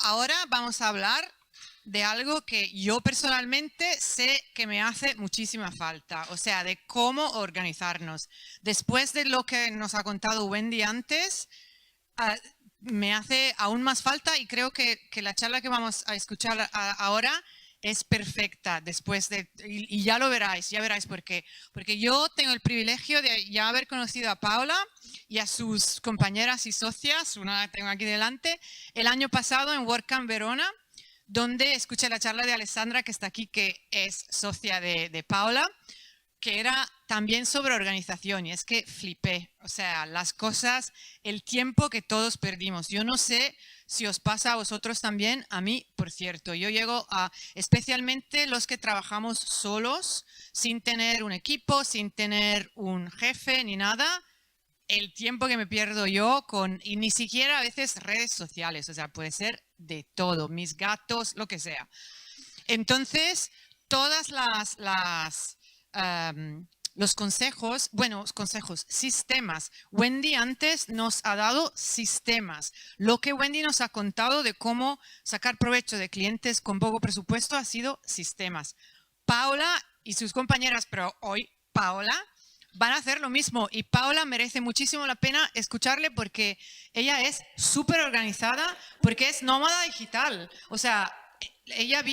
ahora vamos a hablar de algo que yo personalmente sé que me hace muchísima falta, o sea, de cómo organizarnos. Después de lo que nos ha contado Wendy antes, me hace aún más falta y creo que la charla que vamos a escuchar ahora es perfecta después de, y ya veráis por qué. Porque yo tengo el privilegio de ya haber conocido a Paola y a sus compañeras y socias, una la tengo aquí delante, el año pasado en WordCamp Verona, donde escuché la charla de Alessandra, que está aquí, que es socia de Paola, que era también sobre organización, y es que flipé, o sea, las cosas, el tiempo que todos perdimos. Yo no sé si os pasa a vosotros también, a mí, por cierto, yo llego a, especialmente los que trabajamos solos, sin tener un equipo, sin tener un jefe ni nada, el tiempo que me pierdo yo con, y ni siquiera a veces redes sociales, o sea, puede ser de todo, mis gatos, lo que sea. Entonces, todas los consejos, sistemas. Wendy antes nos ha dado sistemas. Lo que Wendy nos ha contado de cómo sacar provecho de clientes con poco presupuesto ha sido sistemas. Paola y sus compañeras, pero hoy Paola, van a hacer lo mismo y Paola merece muchísimo la pena escucharle porque ella es súper organizada, porque es nómada digital. O sea, ella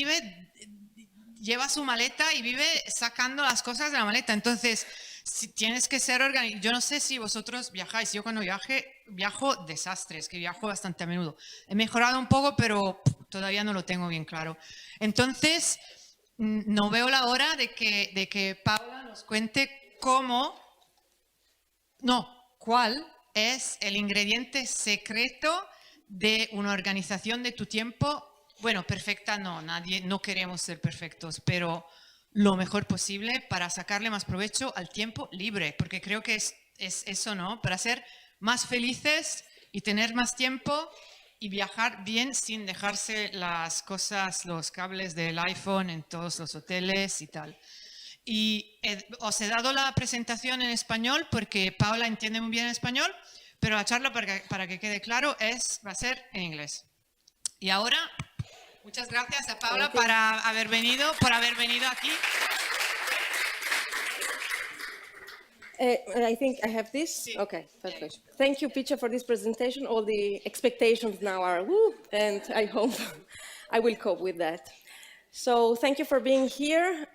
lleva su maleta y vive sacando las cosas de la maleta. Entonces, si tienes que ser organizado. Yo no sé si vosotros viajáis. Yo cuando viajo desastres, que viajo bastante a menudo. He mejorado un poco, pero todavía no lo tengo bien claro. Entonces, no veo la hora de que Paola nos cuente cuál es el ingrediente secreto de una organización de tu tiempo. Bueno, perfecta no queremos ser perfectos, pero lo mejor posible para sacarle más provecho al tiempo libre, porque creo que es eso, ¿no? Para ser más felices y tener más tiempo y viajar bien sin dejarse las cosas, los cables del iPhone en todos los hoteles y tal. Y os he dado la presentación en español porque Paola entiende muy bien español, pero la charla, para que quede claro, va a ser en inglés. Y ahora, muchas gracias a Paola por haber venido aquí. I think I have this. Sí. Okay, perfect. Thank you, Picha, for this presentation. All the expectations now are woo, and I hope I will cope with that. So thank you for being here.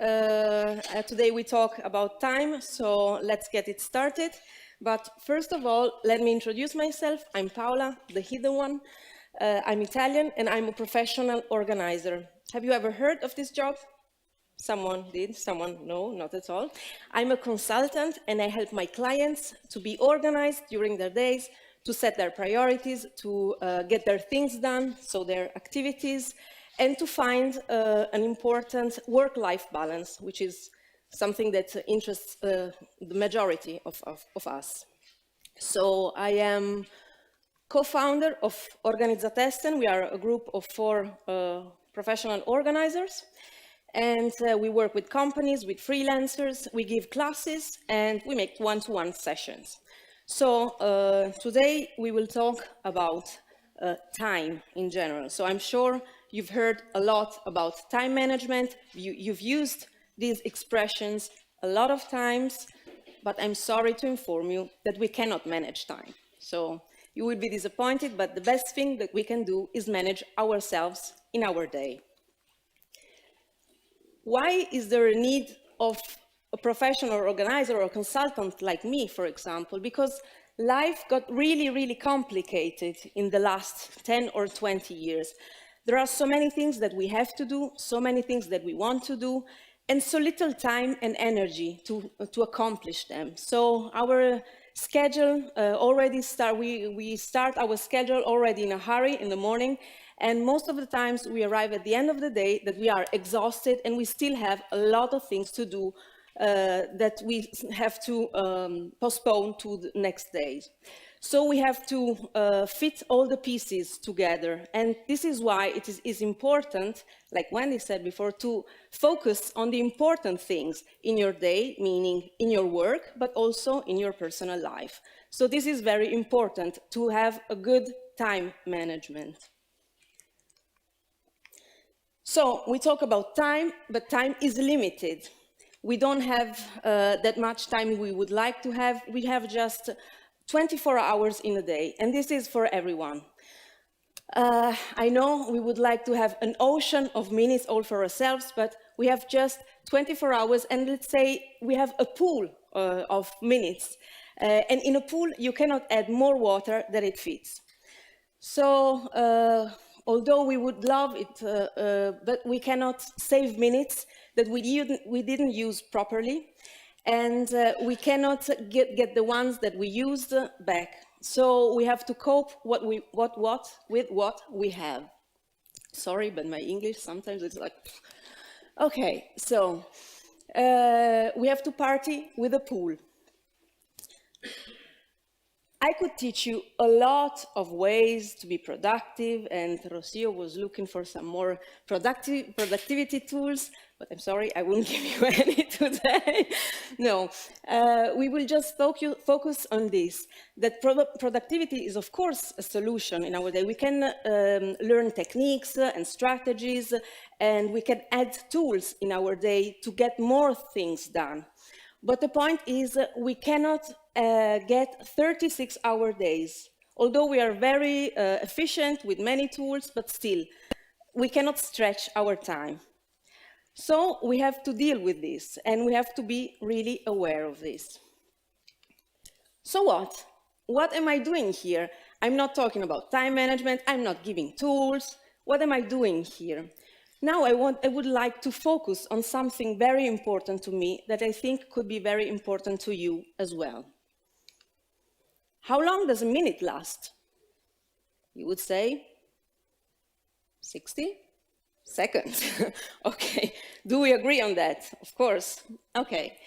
Today we talk about time, so let's get it started. But first of all, let me introduce myself. I'm Paola, the hidden one. I'm Italian and I'm a professional organizer. Have you ever heard of this job? Someone did, someone no, not at all. I'm a consultant and I help my clients to be organized during their days, to set their priorities, to get their things done, so their activities, and to find an important work-life balance, which is something that interests the majority of us. So I am co-founder of Organizatesten. We are a group of 4 professional organizers, and we work with companies, with freelancers, we give classes, and we make one-to-one sessions. So today we will talk about time in general. So I'm sure you've heard a lot about time management. You've used these expressions a lot of times, but I'm sorry to inform you that we cannot manage time. So you will be disappointed, but the best thing that we can do is manage ourselves in our day. Why is there a need of a professional organizer or consultant like me, for example? Because life got really, really complicated in the last 10 or 20 years. There are so many things that we have to do, so many things that we want to do, and so little time and energy to accomplish them. So our schedule we start our schedule already in a hurry in the morning, and most of the times we arrive at the end of the day that we are exhausted and we still have a lot of things to do that we have to postpone to the next day. So we have to fit all the pieces together, and this is why it is important, like Wendy said before, to focus on the important things in your day, meaning in your work, but also in your personal life. So this is very important, to have a good time management. So we talk about time, but time is limited. We don't have that much time we would like to have. We have just 24 hours in a day, and this is for everyone. I know we would like to have an ocean of minutes all for ourselves, but we have just 24 hours, and let's say we have a pool of minutes. And in a pool, you cannot add more water than it fits. So, although we would love it, but we cannot save minutes that we didn't use properly, and we cannot get the ones that we used back. So we have to cope with what we have. Sorry, but my English sometimes it's like, okay. So we have to party with a pool. I could teach you a lot of ways to be productive, and Rocio was looking for some more productivity tools, but I'm sorry, I won't give you any today. No, we will just focus on this, that productivity is of course a solution in our day. We can learn techniques and strategies, and we can add tools in our day to get more things done. But the point is we cannot get 36-hour days. Although we are very efficient with many tools, but still, we cannot stretch our time. So we have to deal with this, and we have to be really aware of this. So what? What am I doing here? I'm not talking about time management. I'm not giving tools. What am I doing here? Now I would like to focus on something very important to me that I think could be very important to you as well. How long does a minute last? You would say 60 seconds. Okay, do we agree on that? Of course. Okay,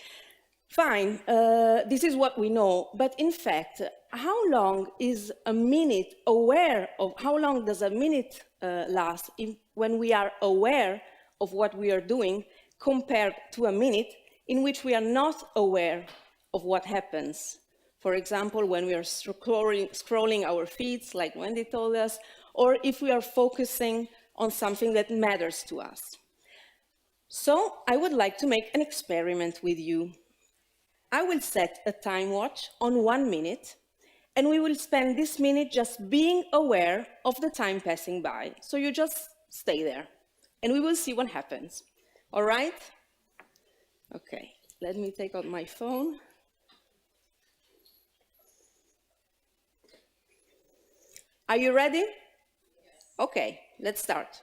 fine. This is what we know, but in fact, how long is a minute aware of, how long does a minute last when we are aware of what we are doing compared to a minute in which we are not aware of what happens? For example, when we are scrolling our feeds, like Wendy told us, or if we are focusing on something that matters to us. So I would like to make an experiment with you. I will set a time watch on 1 minute, and we will spend this minute just being aware of the time passing by. So you just stay there, and we will see what happens. All right? Okay, let me take out my phone. Are you ready? Okay, let's start.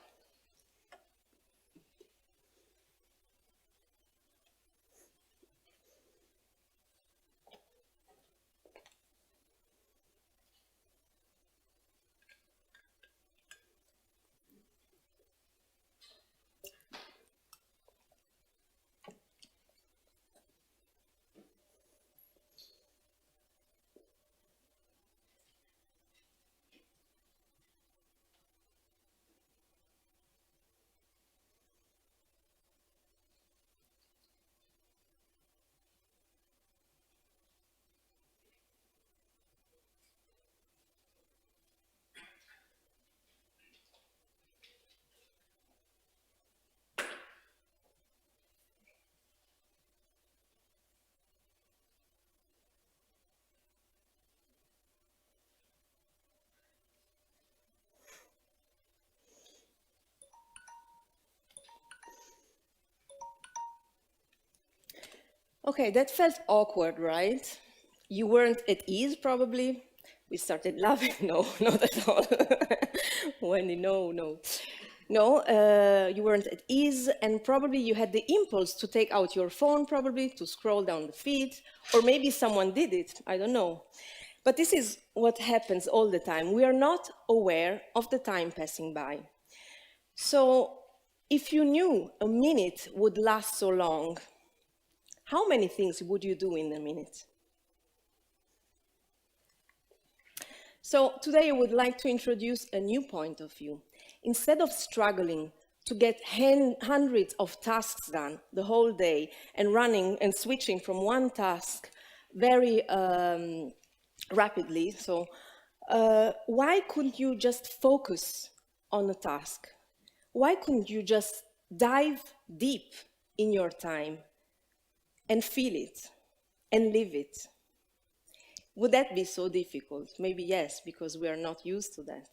Okay, that felt awkward, right? You weren't at ease, probably. We started laughing. No, not at all. Wendy, no. No, you weren't at ease, and probably you had the impulse to take out your phone, probably, to scroll down the feed, or maybe someone did it, I don't know. But this is what happens all the time. We are not aware of the time passing by. So, if you knew a minute would last so long, how many things would you do in a minute? So today I would like to introduce a new point of view. Instead of struggling to get hundreds of tasks done the whole day and running and switching from one task very rapidly, so why couldn't you just focus on a task? why couldn't you just dive deep in your time and feel it and live it? Would that be so difficult? Maybe yes, because we are not used to that.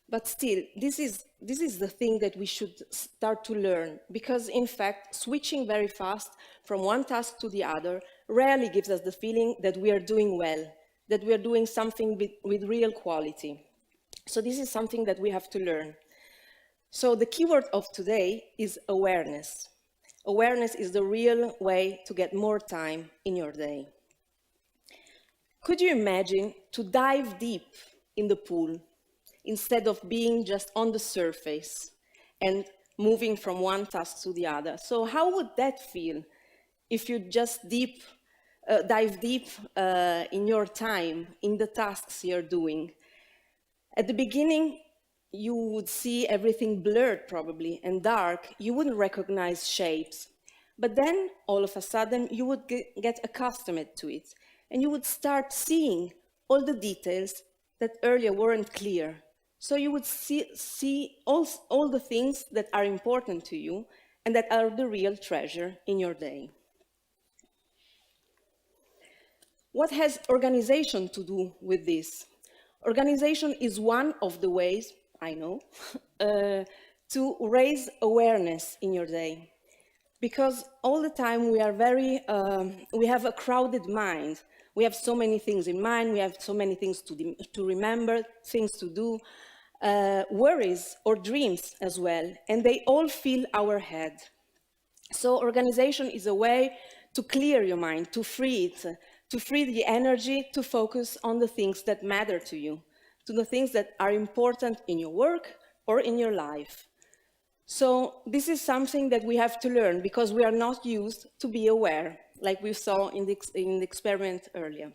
But still, this is the thing that we should start to learn, because in fact, switching very fast from one task to the other rarely gives us the feeling that we are doing well, that we are doing something with real quality. So this is something that we have to learn. So the keyword of today is awareness. Awareness is the real way to get more time in your day. Could you imagine to dive deep in the pool instead of being just on the surface and moving from one task to the other? So how would that feel if you just dive deep in your time, in the tasks you're doing? At the beginning, you would see everything blurred probably and dark. You wouldn't recognize shapes. But then, all of a sudden, you would get accustomed to it, and you would start seeing all the details that earlier weren't clear. So you would see all the things that are important to you and that are the real treasure in your day. What has organization to do with this? Organization is one of the ways, I know, to raise awareness in your day. Because all the time we have a crowded mind. We have so many things in mind, we have so many things to remember, things to do, worries or dreams as well, and they all fill our head. So organization is a way to clear your mind, to free it, to free the energy to focus on the things that matter to you, to the things that are important in your work or in your life. So this is something that we have to learn because we are not used to be aware, like we saw in the experiment earlier.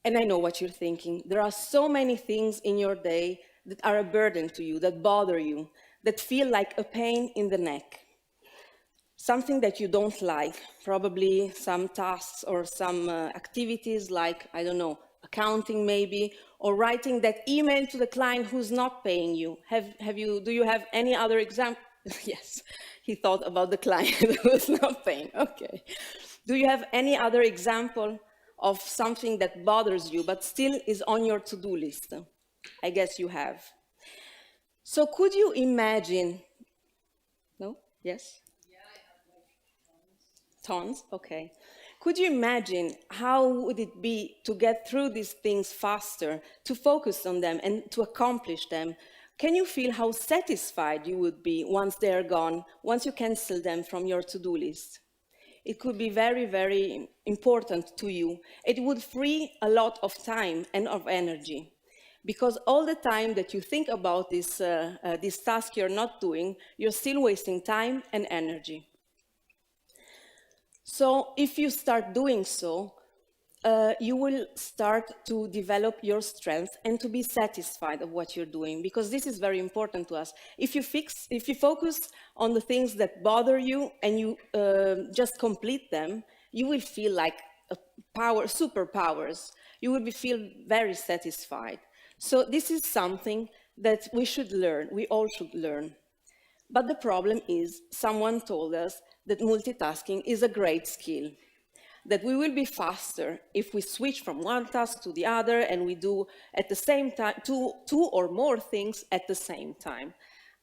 And I know what you're thinking. There are so many things in your day that are a burden to you, that bother you, that feel like a pain in the neck. Something that you don't like, probably some tasks or some activities like, I don't know, accounting maybe, or writing that email to the client who's not paying you. Do you have any other example? Yes, he thought about the client who's not paying, okay. Do you have any other example of something that bothers you but still is on your to-do list? I guess you have. So could you imagine, no? Yes? Yeah, I have like tons. Tons, okay. Could you imagine how would it be to get through these things faster, to focus on them and to accomplish them? Can you feel how satisfied you would be once they're gone, once you cancel them from your to-do list? It could be very, very important to you. It would free a lot of time and of energy, because all the time that you think about this task you're not doing, you're still wasting time and energy. So if you start doing so, you will start to develop your strength and to be satisfied of what you're doing, because this is very important to us. If you focus on the things that bother you and you just complete them, you will feel like superpowers. You will feel very satisfied. So this is something that we should learn, we all should learn. But the problem is, someone told us that multitasking is a great skill, that we will be faster if we switch from one task to the other and we do at the same time two or more things at the same time.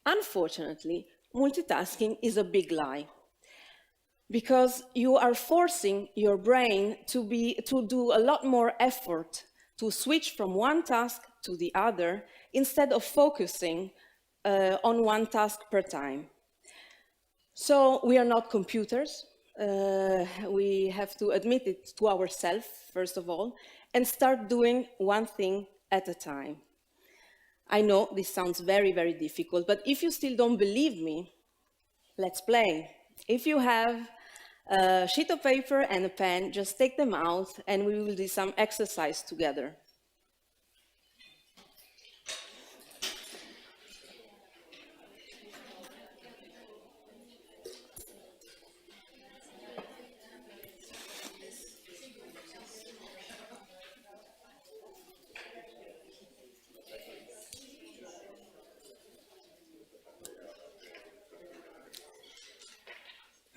Unfortunately, multitasking is a big lie, because you are forcing your brain to do a lot more effort to switch from one task to the other instead of focusing on one task per time. So we are not computers. We have to admit it to ourselves, first of all, and start doing one thing at a time. I know this sounds very, very difficult, but if you still don't believe me, let's play. If you have a sheet of paper and a pen, just take them out and we will do some exercise together.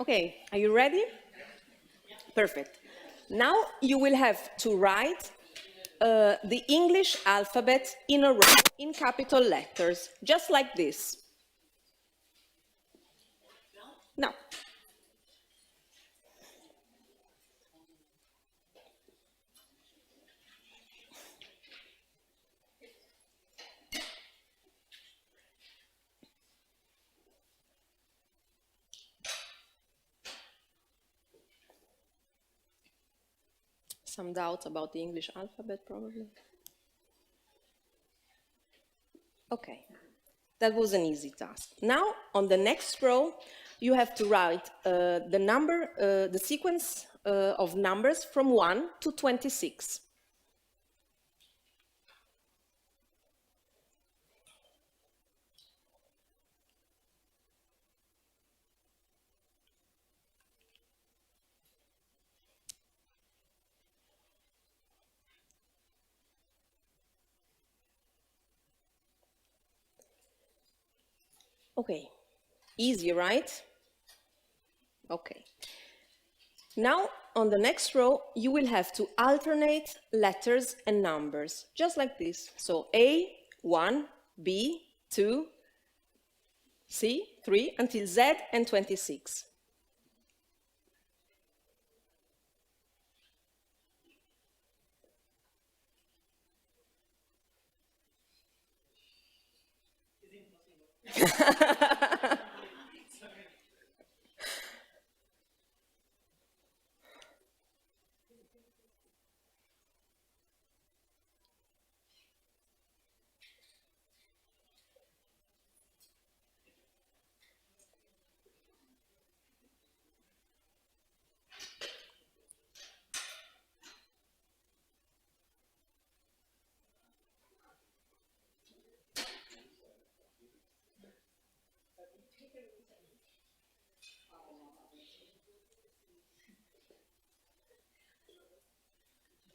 Okay, are you ready? Perfect. Now you will have to write the English alphabet in a row in capital letters, just like this. Now, some doubts about the English alphabet, probably. Okay, that was an easy task. Now, on the next row, you have to write the sequence of numbers from 1 to 26. Okay, easy, right? Okay. Now, on the next row, you will have to alternate letters and numbers, just like this. So A, 1, B, 2, C, 3, until Z and 26.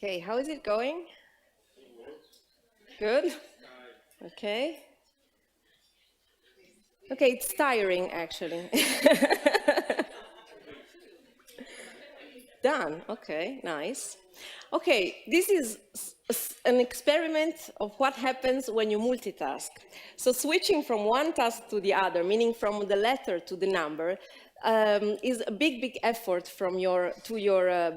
Okay, how is it going? Good? Okay. Okay, it's tiring, actually. Done. Okay, nice. Okay, this is an experiment of what happens when you multitask. So switching from one task to the other, meaning from the letter to the number, is a big effort from your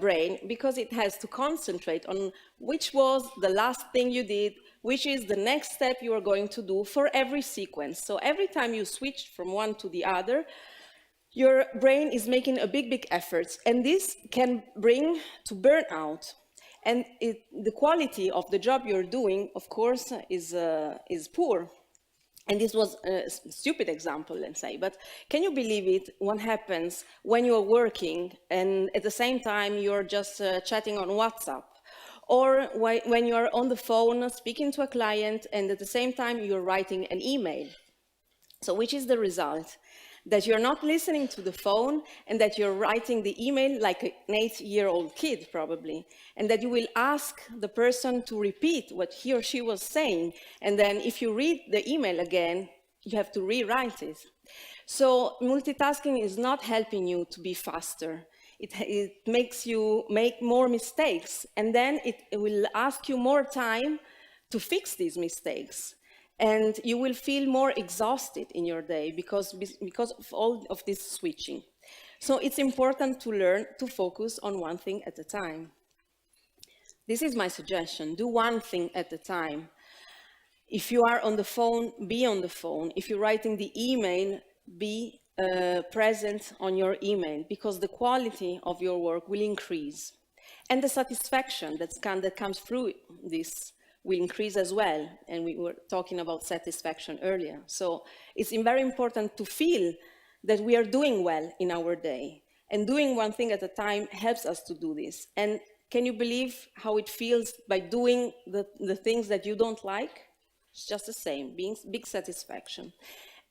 brain, because it has to concentrate on which was the last thing you did, which is the next step you are going to do for every sequence. So every time you switch from one to the other, your brain is making a big effort, and this can bring to burnout. And the quality of the job you're doing, of course, is poor. And this was a stupid example, let's say, but can you believe it? What happens when you're working and at the same time you're just chatting on WhatsApp? Or when you're on the phone speaking to a client and at the same time you're writing an email? So which is the result? That you're not listening to the phone and that you're writing the email like an 8-year-old kid, probably, and that you will ask the person to repeat what he or she was saying, and then if you read the email again, you have to rewrite it. So multitasking is not helping you to be faster. It makes you make more mistakes, and then it will ask you more time to fix these mistakes. And you will feel more exhausted in your day because of all of this switching. So it's important to learn to focus on one thing at a time. This is my suggestion: do one thing at a time. If you are on the phone, be on the phone. If you're writing the email, be present on your email, because the quality of your work will increase. And the satisfaction that comes through this will increase as well, and we were talking about satisfaction earlier. So it's very important to feel that we are doing well in our day, and doing one thing at a time helps us to do this. And can you believe how it feels by doing the things that you don't like? It's just the same, big satisfaction.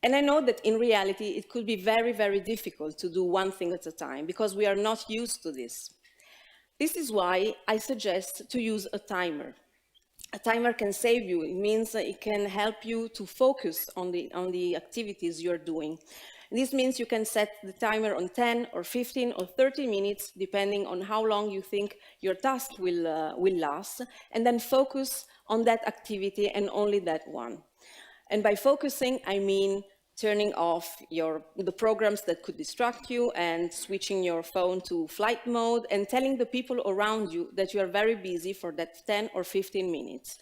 And I know that in reality it could be very difficult to do one thing at a time, because we are not used to this. This is why I suggest to use a timer. A timer can save you. It means that it can help you to focus on the activities you're doing. This means you can set the timer on 10 or 15 or 30 minutes, depending on how long you think your task will last, and then focus on that activity and only that one. And by focusing, I mean turning off the programs that could distract you and switching your phone to flight mode and telling the people around you that you are very busy for that 10 or 15 minutes.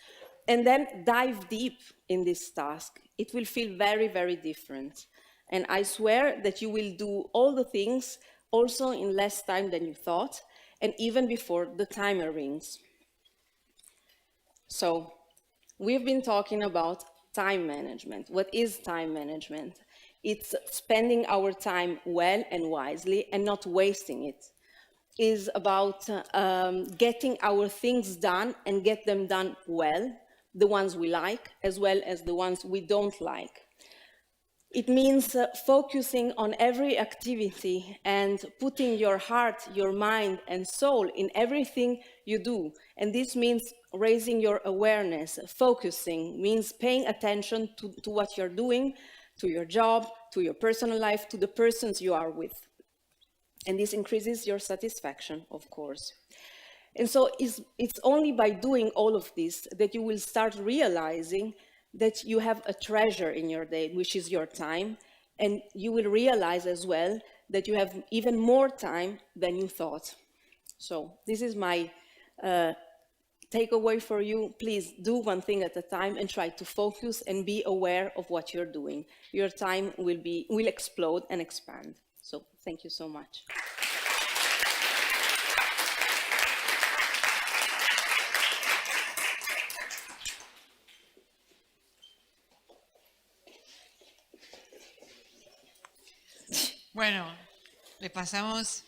And then dive deep in this task. It will feel very, very different. And I swear that you will do all the things also in less time than you thought, and even before the timer rings. So, we've been talking about time management. What is time management? It's spending our time well and wisely and not wasting it. It's about getting our things done and get them done well, the ones we like as well as the ones we don't like. It means focusing on every activity and putting your heart, your mind and soul in everything you do. And this means raising your awareness. Focusing means paying attention to what you're doing, to your job, to your personal life, to the persons you are with. And this increases your satisfaction, of course. And so it's only by doing all of this that you will start realizing that you have a treasure in your day, which is your time, and you will realize as well that you have even more time than you thought. So this is my takeaway for you. Please do one thing at a time and try to focus and be aware of what you're doing. Your time will explode and expand. So thank you so much. Bueno, le pasamos.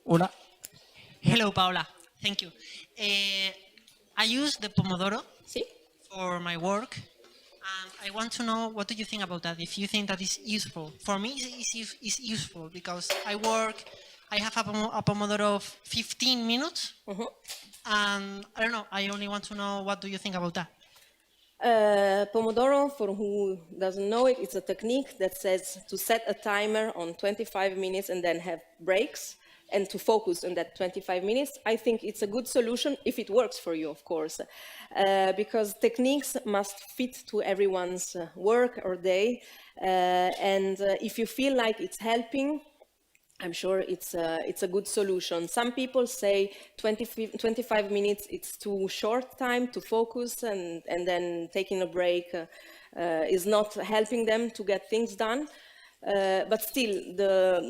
Hola. Hello, Paola. Thank you. I use the Pomodoro Sí? for my work, and I want to know what do you think about that, if you think that is useful. For me, it's useful because I have a Pomodoro of 15 minutes, and I don't know, I only want to know what do you think about that. Pomodoro, for who doesn't know it, it's a technique that says to set a timer on 25 minutes and then have breaks and to focus on that 25 minutes. I think it's a good solution if it works for you, of course, because techniques must fit to everyone's work or day. And if you feel like it's helping, I'm sure it's a good solution. Some people say 25 minutes, it's too short time to focus, and then taking a break is not helping them to get things done. But still,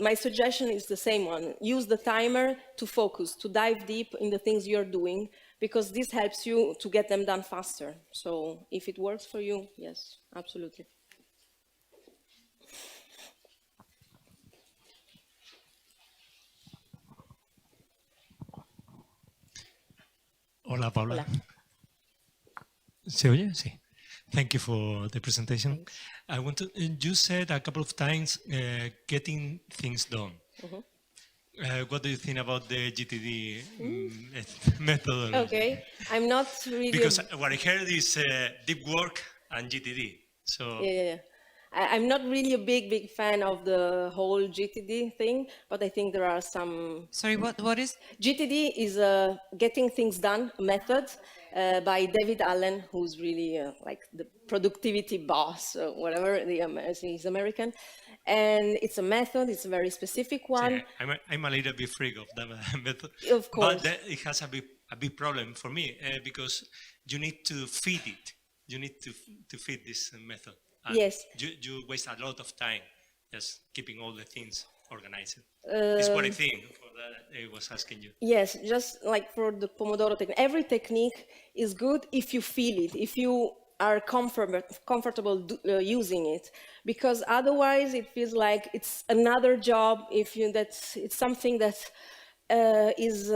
my suggestion is the same one. Use the timer to focus, to dive deep in the things you're doing, because this helps you to get them done faster. So if it works for you, yes, absolutely. Hola, Paola. Hola. ¿Se oye? Sí. Thank you for the presentation. I want to, you said a couple of times getting things done. What do you think about the GTD methodology? Okay, I'm not really... Because what I heard is deep work and GTD. So Yeah. I'm not really a big fan of the whole GTD thing, but I think there are some... Sorry, what is? GTD is a getting things done method by David Allen, who's really like the productivity boss or whatever, he's American. And it's a method, it's a very specific one. yeah, I'm a little bit freak of that method. Of course. But it has a big problem for me because you need to feed it. You need to feed this method. And yes. You waste a lot of time just keeping all the things organized. It's what I think. For that I was asking you. Yes, just like for the Pomodoro technique. Every technique is good if you feel it, if you are comfortable using it, because otherwise it feels like it's another job. It's something that is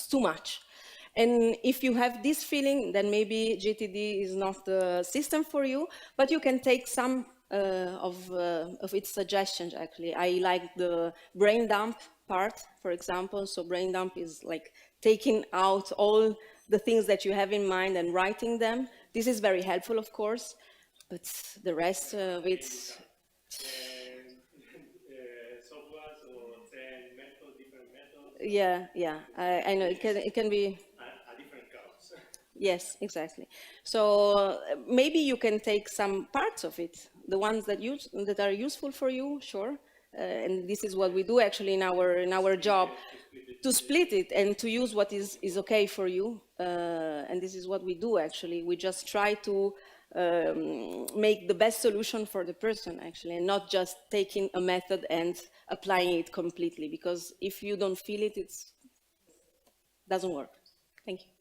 too much. And if you have this feeling, then maybe GTD is not the system for you, but you can take some of its suggestions, actually. I like the brain dump part, for example. So brain dump is like taking out all the things that you have in mind and writing them. This is very helpful, of course, but the rest of it, Softwares or 10 methods, different methods. yeah, I know it can be. A different counts. Yes, exactly. So maybe you can take some parts of it, the ones that are useful for you, sure. And this is what we do actually in our job, to split it and to use what is okay for you. And this is what we do actually. We just try to make the best solution for the person actually, and not just taking a method and applying it completely. Because if you don't feel it, it doesn't work. Thank you.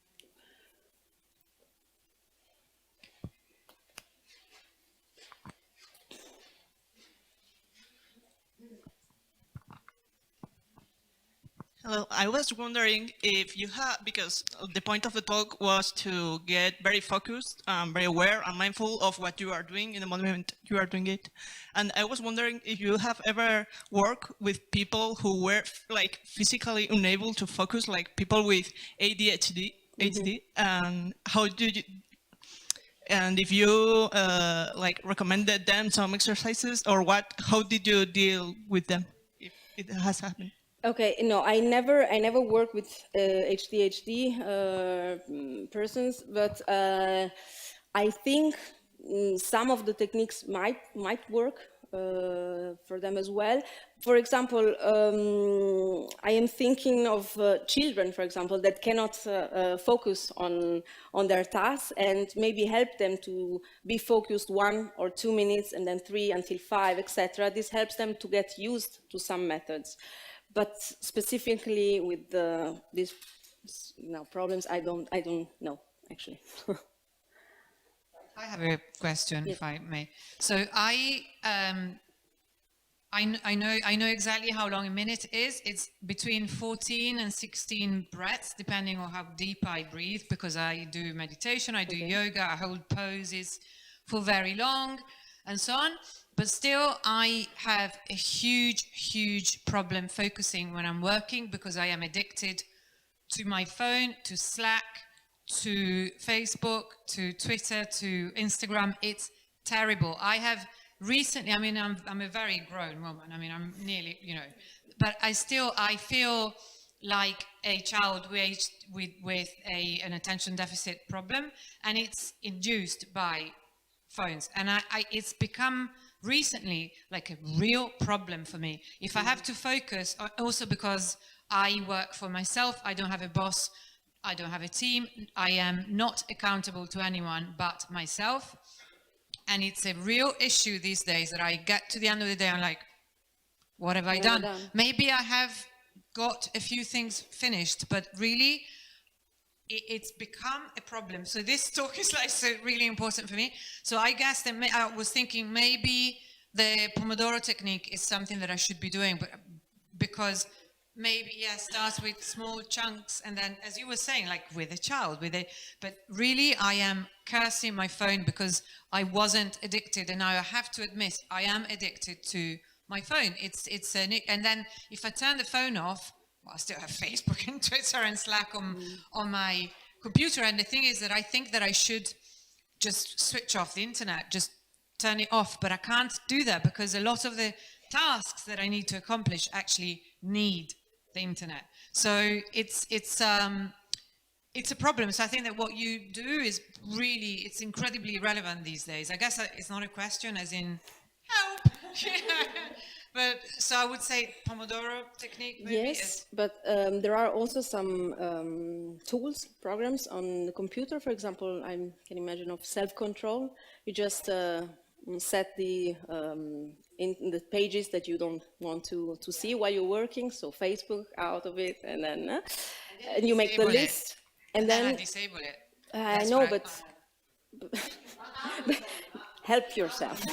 Hello, I was wondering if you have, because the point of the talk was to get very focused, very aware and mindful of what you are doing in the moment you are doing it. And I was wondering if you have ever worked with people who were like physically unable to focus, like people with ADHD, and how do you, and if you like recommended them some exercises, or how did you deal with them, if it has happened? Okay, no, I never work with HDHD persons, but I think some of the techniques might work for them as well. For example, I am thinking of children, for example, that cannot focus on their tasks, and maybe help them to be focused 1 or 2 minutes, and then 3 until 5, etc. This helps them to get used to some methods. But specifically with these problems, I don't know actually. I have a question, if I may. So I know exactly how long a minute is. It's between 14 and 16 breaths, depending on how deep I breathe, because I do meditation, I do yoga, I hold poses for very long, and so on. But still, I have a huge problem focusing when I'm working, because I am addicted to my phone, to Slack, to Facebook, to Twitter, to Instagram. It's terrible. I have recently, I mean, I'm a very grown woman. I mean, I'm nearly, but I feel like a child with an attention deficit problem, and it's induced by phones. And it's become recently like a real problem for me. If I have to focus, also because I work for myself, I don't have a boss, I don't have a team, I am not accountable to anyone but myself. And it's a real issue these days that I get to the end of the day, I'm like, what have I done? Maybe I have got a few things finished, but really it's become a problem. So this talk is like so really important for me. So I guess that I was thinking maybe the Pomodoro technique is something that I should be doing, but because maybe start with small chunks, and then, as you were saying, like with a child, but really I am cursing my phone because I wasn't addicted, and now I have to admit I am addicted to my phone. And then if I turn the phone off, well, I still have Facebook and Twitter and Slack on my computer. And the thing is that I think that I should just switch off the internet, just turn it off. But I can't do that because a lot of the tasks that I need to accomplish actually need the internet. So it's a problem. So I think that what you do is really, it's incredibly relevant these days. I guess it's not a question as in help. But so I would say Pomodoro technique maybe. Yes, but there are also some tools, programs on the computer. For example, I can imagine of self-control. You just set the in the pages that you don't want to see while you're working. So Facebook out of it, and then and you make the list, and then I disable it. I know, but help yourself.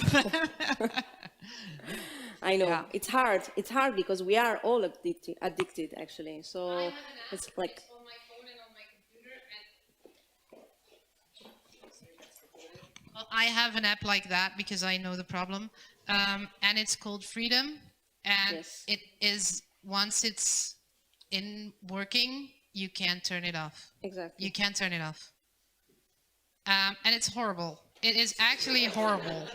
I know, yeah. It's hard. It's hard because we are all addicted actually. So it's like. On my phone and on my computer. Well, I have an app like that because I know the problem, and it's called Freedom, and it is once it's in working, you can't turn it off. Exactly. You can't turn it off. And it's horrible. It is actually horrible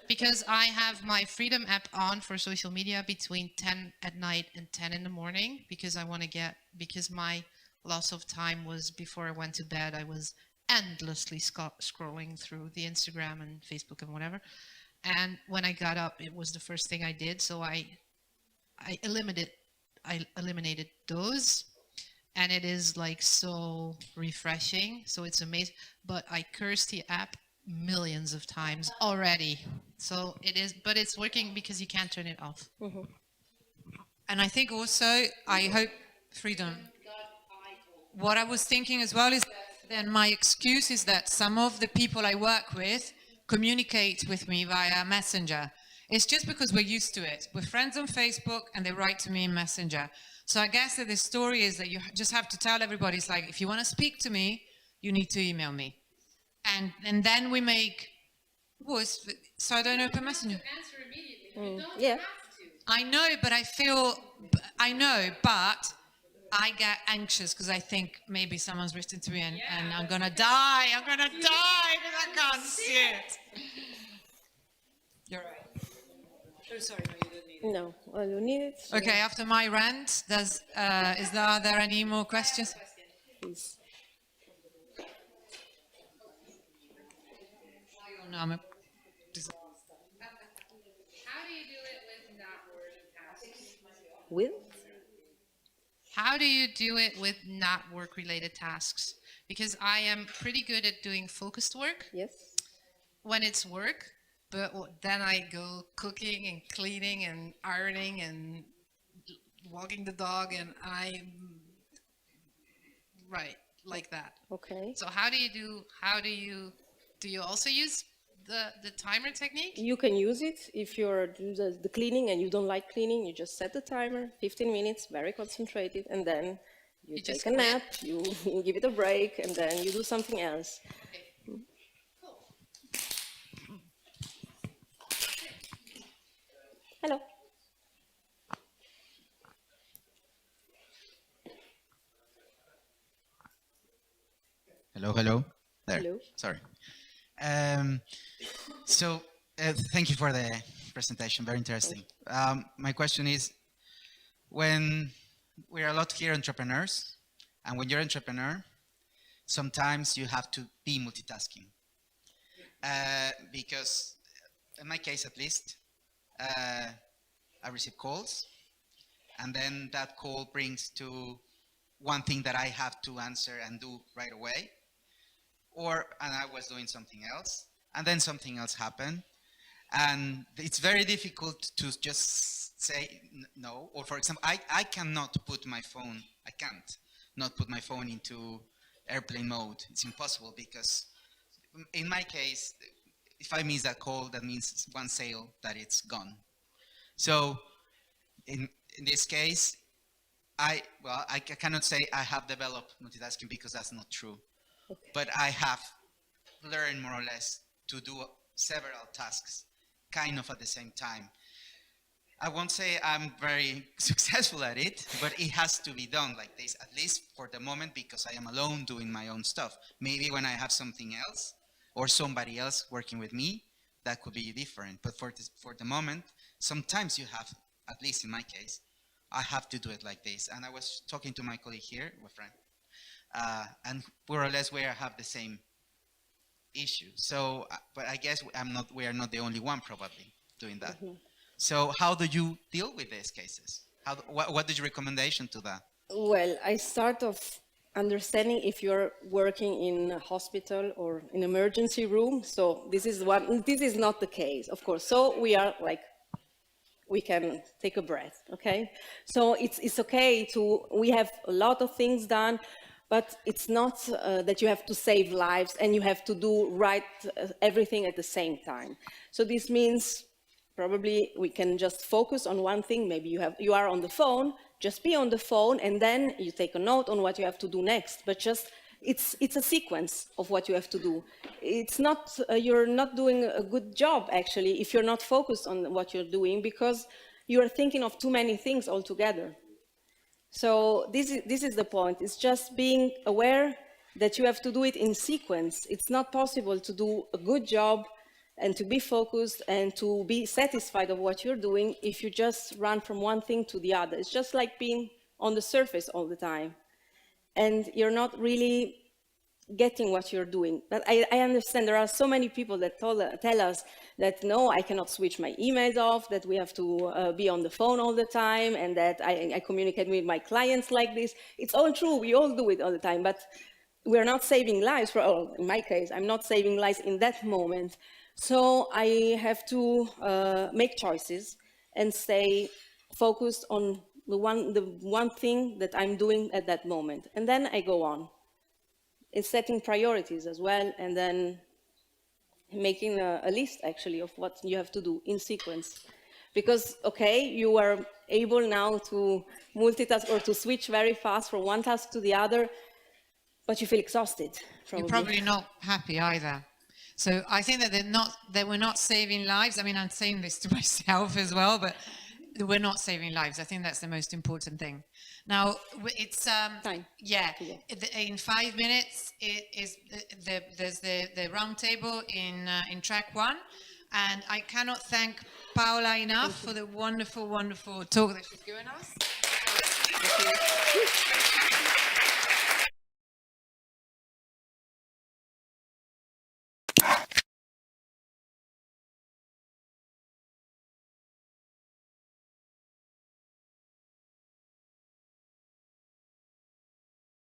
because I have my Freedom app on for social media between 10 at night and 10 in the morning because because my loss of time was before I went to bed, I was endlessly scrolling through the Instagram and Facebook and whatever. And when I got up, it was the first thing I did. So I eliminated those, and it is like so refreshing. So it's amazing. But I cursed the app millions of times already. So it is, but it's working because you can't turn it off. Mm-hmm. And I think also, I hope, Freedom. What I was thinking as well is then my excuse is that some of the people I work with communicate with me via Messenger. It's just because we're used to it. We're friends on Facebook and they write to me in Messenger. So I guess that the story is that you just have to tell everybody, it's like, if you want to speak to me, you need to email me. And then we make, so I don't open Messenger. Answer immediately. You don't Yeah. have to. I know, but I get anxious because I think maybe someone's written to me and I'm going to die. I'm going to die because I can't see it. You're right. Oh, sorry, no, you don't need it. No, well, you need it. So Okay, after my rant, are there any more questions? please. No, I'm How do you do it with not work tasks? With? How do you do it with not work-related tasks? Because I am pretty good at doing focused work Yes. when it's work, but then I go cooking and cleaning and ironing and walking the dog, and right, like that. Okay. So do you also use the timer technique? You can use it if you're doing the cleaning and you don't like cleaning. You just set the timer, 15 minutes, very concentrated, and then you take just a quit? nap, you give it a break, and then you do something else. Okay. Cool. Hello. Hello. There. Hello. Sorry. Thank you for the presentation. Very interesting. My question is, when we're a lot here entrepreneurs, and when you're an entrepreneur, sometimes you have to be multitasking. Because in my case, at least, I receive calls, and then that call brings to one thing that I have to answer and do right away. And I was doing something else, and then something else happened. And it's very difficult to just say no. Or for example, I cannot put my phone, I can't not put my phone into airplane mode. It's impossible because in my case, if I miss that call, that means one sale that it's gone. So in this case, I cannot say I have developed multitasking because that's not true. Okay. But I have learned more or less to do several tasks kind of at the same time. I won't say I'm very successful at it, but it has to be done like this, at least for the moment, because I am alone doing my own stuff. Maybe when I have something else or somebody else working with me, that could be different. But for the moment, sometimes you have, at least in my case, I have to do it like this. And I was talking to my colleague here, my friend, and more or less we have the same issue. So, but I guess we are not the only one probably doing that. Mm-hmm. So how do you deal with these cases? What is your recommendation to that? Well, I start off understanding if you're working in a hospital or in emergency room. So this is not the case, of course. So we can take a breath, okay? So it's okay we have a lot of things done, but it's not that you have to save lives and you have to do everything at the same time. So this means probably we can just focus on one thing. Maybe you are on the phone, just be on the phone, and then you take a note on what you have to do next. But just it's a sequence of what you have to do. It's not you're not doing a good job actually if you're not focused on what you're doing, because you are thinking of too many things altogether. So this is the point. It's just being aware that you have to do it in sequence. It's not possible to do a good job and to be focused and to be satisfied of what you're doing if you just run from one thing to the other. It's just like being on the surface all the time. And you're not really getting what you're doing. But I understand there are so many people that tell us that, no, I cannot switch my emails off, that we have to be on the phone all the time, and that I communicate with my clients like this. It's all true. We all do it all the time. But we're not saving lives. In my case, I'm not saving lives in that moment. So I have to make choices and stay focused on the one thing that I'm doing at that moment. And then I go on. It's setting priorities as well, and then making a list, actually, of what you have to do in sequence. Because, okay, you are able now to multitask or to switch very fast from one task to the other, but you feel exhausted, probably. You're probably not happy either. So I think that we're not saving lives. I mean, I'm saying this to myself as well, but we're not saving lives. I think that's the most important thing. Now, it's time. Yeah. In 5 minutes, there's the round table in track 1, and I cannot thank Paola enough for the wonderful, wonderful talk that she's given us.